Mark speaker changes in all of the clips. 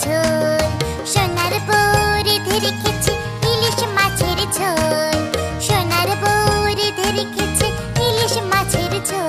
Speaker 1: ঝোল সোনার বউ রেঁধে রেখেছে ইলিশ মাছের ঝোল সোনার বউ রেঁধে রেখেছে ইলিশ মাছের ঝোল।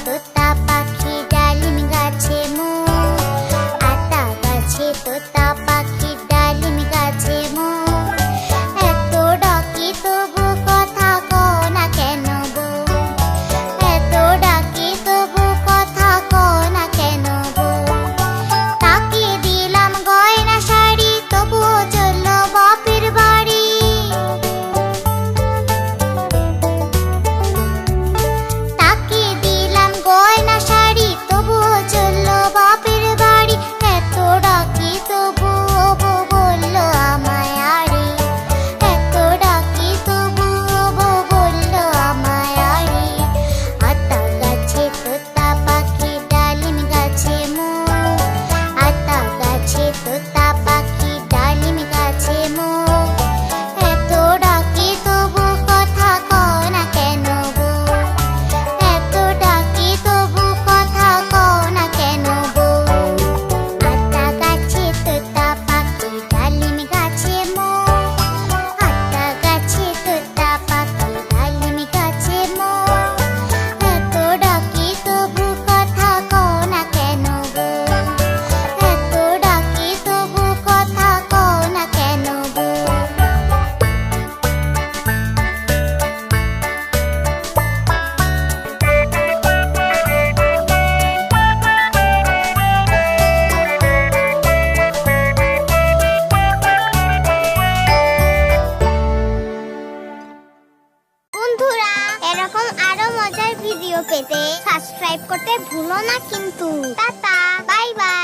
Speaker 1: তোতা পাখি ডালিম গাছে মোর, আতা গাছে তোতা পাখি ডালিম গাছে মোর। এত ডাকি তবু কথা কও না কেন বউ, এত ডাকি তবু কথা কও না কেন বউ। তাকে দিলাম গয়না শাড়ি তবুও চলল বাপের বাড়ি। তাকে দিলাম গয়না শাড়ি তবুও চলল বাপের বাড়ি। এত ডাকি তবুও বউ বলল আমায় আড়ি, এত ডাকি তবুও বউ বলল আমায় আড়ি। আতা গাছে তোতা পাখি ডালিম গাছে মোর, আতা গাছে তোতা পাখি ডালিম গাছে মোর। এত ডাকি তবু কথা কও না কেন বউ, এত ডাকি তবু কথা কও না কেন বউ। আতা গাছে তোতা পাখি ডালিম গাছে মোর, আতা গাছে তোতা পাখি ডালিম গাছে মোর। এত ডাকি তবু কথা কও না কেন বউ, এত ডাকি তবু কথা কও না কেন বউ। বন্ধুরা, এরকম আরো মজার ভিডিও পেতে সাবস্ক্রাইব করতে ভুলো না কিন্তু। Tata, bye bye.